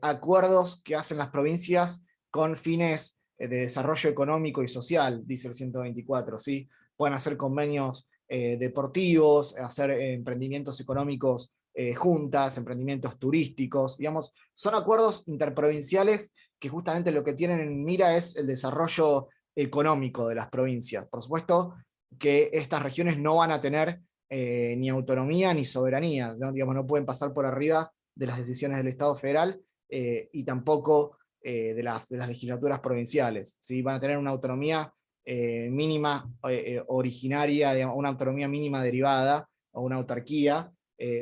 acuerdos que hacen las provincias con fines de desarrollo económico y social, dice el 124, ¿sí? Pueden hacer convenios deportivos, hacer emprendimientos económicos juntas, emprendimientos turísticos, digamos, son acuerdos interprovinciales que justamente lo que tienen en mira es el desarrollo económico de las provincias. Por supuesto que estas regiones no van a tener ni autonomía ni soberanía, ¿no? Digamos, no pueden pasar por arriba de las decisiones del Estado federal y tampoco de las legislaturas provinciales, ¿sí? Van a tener una autonomía mínima originaria, digamos, una autonomía mínima derivada, o una autarquía,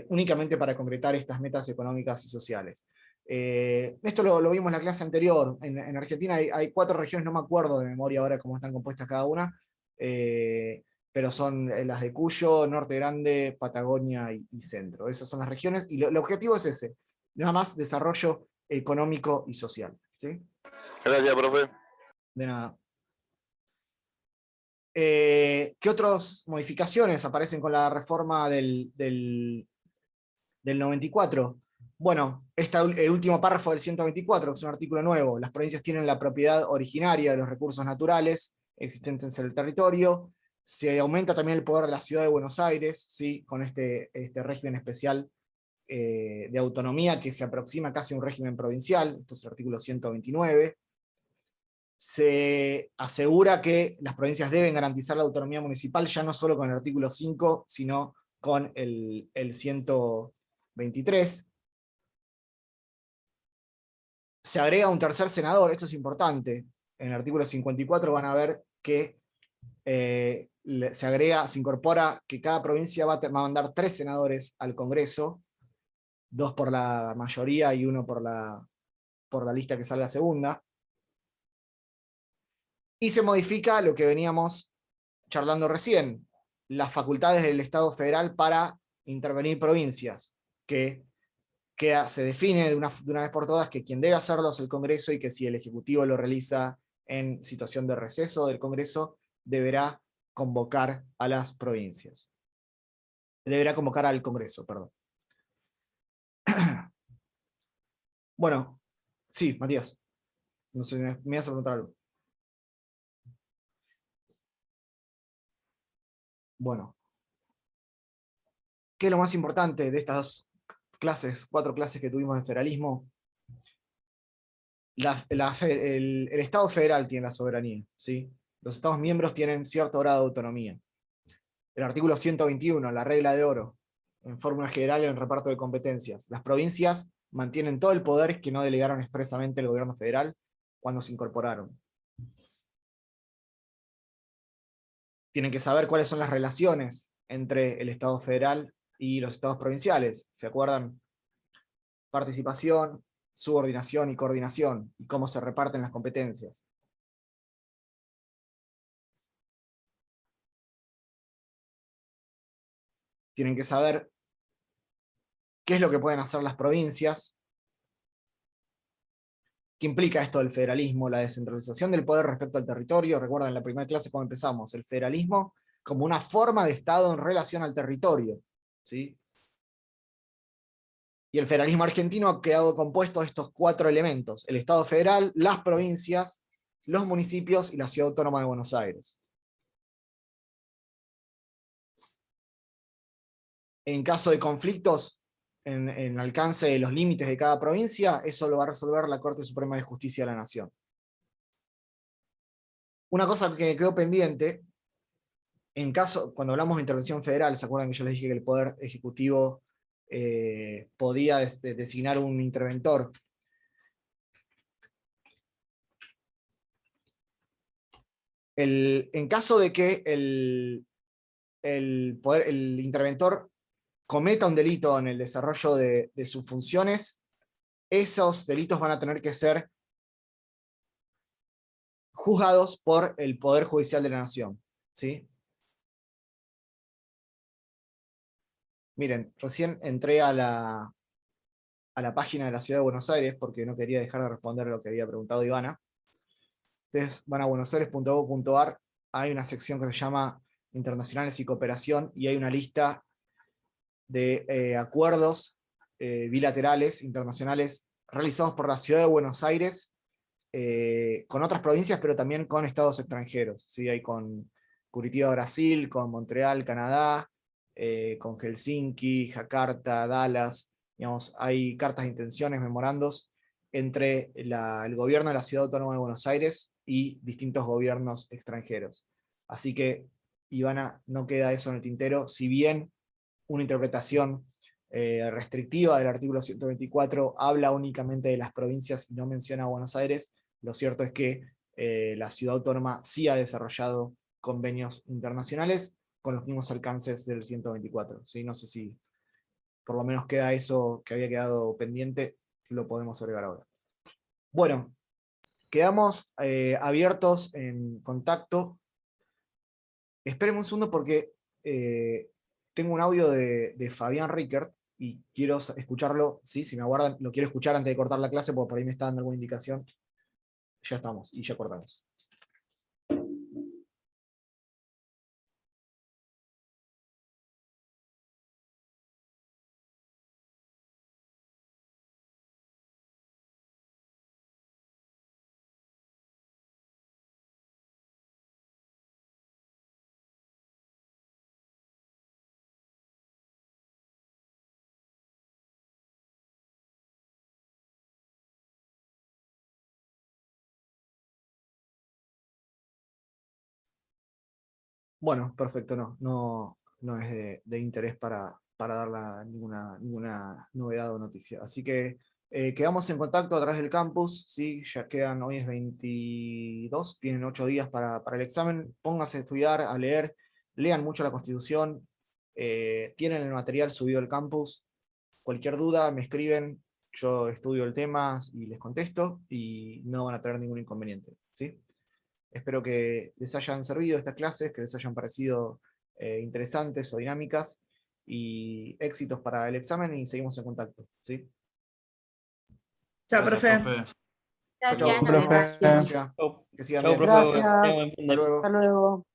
únicamente para concretar estas metas económicas y sociales. Esto lo vimos en la clase anterior. En Argentina hay 4 regiones, no me acuerdo de memoria ahora cómo están compuestas cada una, pero son las de Cuyo, Norte Grande, Patagonia y Centro. Esas son las regiones, y el objetivo es ese, nada más desarrollo económico y social, ¿sí? Gracias, profe. De nada. ¿Qué otras modificaciones aparecen con la reforma del 94? Bueno, el último párrafo del 124, que es un artículo nuevo. Las provincias tienen la propiedad originaria de los recursos naturales existentes en el territorio. Se aumenta también el poder de la Ciudad de Buenos Aires, ¿sí? Con este régimen especial de autonomía que se aproxima casi a un régimen provincial. Esto es el artículo 129. Se asegura que las provincias deben garantizar la autonomía municipal, ya no solo con el artículo 5, sino con el 123. Se agrega un tercer senador, esto es importante. En el artículo 54 van a ver que se incorpora que cada provincia va a mandar 3 senadores al Congreso, 2 por la mayoría y 1 por la lista que salga segunda. Y se modifica lo que veníamos charlando recién, las facultades del Estado federal para intervenir provincias, que se define de una vez por todas que quien debe hacerlo es el Congreso, y que si el Ejecutivo lo realiza en situación de receso del Congreso, deberá convocar a las provincias. Deberá convocar al Congreso, perdón. Bueno, sí, Matías. No sé, me ibas a preguntar algo. Bueno. ¿Qué es lo más importante de estas 4 clases que tuvimos de federalismo? El Estado federal tiene la soberanía, ¿sí? Los Estados miembros tienen cierto grado de autonomía. El artículo 121, la regla de oro, en fórmula general en el reparto de competencias. Las provincias mantienen todo el poder que no delegaron expresamente el gobierno federal cuando se incorporaron. Tienen que saber cuáles son las relaciones entre el Estado federal y los estados provinciales. ¿Se acuerdan? Participación, subordinación y coordinación, y cómo se reparten las competencias. Tienen que saber qué es lo que pueden hacer las provincias, qué implica esto del federalismo, la descentralización del poder respecto al territorio. Recuerdan en la primera clase cuando empezamos, el federalismo como una forma de Estado en relación al territorio, ¿sí? Y el federalismo argentino ha quedado compuesto de estos 4 elementos: el Estado federal, las provincias, los municipios y la Ciudad Autónoma de Buenos Aires. En caso de conflictos en alcance de los límites de cada provincia, eso lo va a resolver la Corte Suprema de Justicia de la Nación. Una cosa que quedó pendiente, cuando hablamos de intervención federal, ¿se acuerdan que yo les dije que el Poder Ejecutivo podía designar un interventor? En caso de que el interventor cometa un delito en el desarrollo de sus funciones, esos delitos van a tener que ser juzgados por el Poder Judicial de la Nación, ¿sí? Miren, recién entré a la página de la Ciudad de Buenos Aires porque no quería dejar de responder lo que había preguntado Ivana. Ustedes van a buenosaires.gov.ar, hay una sección que se llama Internacionales y Cooperación, y hay una lista de acuerdos bilaterales internacionales realizados por la Ciudad de Buenos Aires con otras provincias, pero también con estados extranjeros. ¿Sí? Hay con Curitiba, Brasil, con Montreal, Canadá, con Helsinki, Jakarta, Dallas. Digamos, hay cartas de intenciones, memorandos entre el gobierno de la Ciudad Autónoma de Buenos Aires y distintos gobiernos extranjeros. Así que, Ivana, no queda eso en el tintero, si bien una interpretación restrictiva del artículo 124 habla únicamente de las provincias y no menciona a Buenos Aires, lo cierto es que la Ciudad Autónoma sí ha desarrollado convenios internacionales con los mismos alcances del 124. ¿Sí? No sé si por lo menos queda eso que había quedado pendiente, lo podemos agregar ahora. Bueno, quedamos abiertos en contacto. Esperen un segundo porque tengo un audio de Fabián Rickert y quiero escucharlo, ¿sí? Si me aguardan, lo quiero escuchar antes de cortar la clase porque por ahí me está dando alguna indicación. Ya estamos, y ya cortamos. Bueno, perfecto, no es de interés para dar ninguna novedad o noticia. Así que quedamos en contacto a través del campus, ¿sí? Ya quedan, hoy es 22, tienen 8 días para el examen. Pónganse a estudiar, a leer, lean mucho la Constitución, tienen el material subido al campus. Cualquier duda me escriben, yo estudio el tema y les contesto, y no van a tener ningún inconveniente, ¿sí? Espero que les hayan servido estas clases, que les hayan parecido interesantes o dinámicas, y éxitos para el examen, y seguimos en contacto, ¿sí? Chao, Gracias, profe. profe. Chau, chau. Profe. Gracias. Que sigan bien. Chau, profe. Gracias. Que tengan buen fin Hasta de- luego. Hasta luego.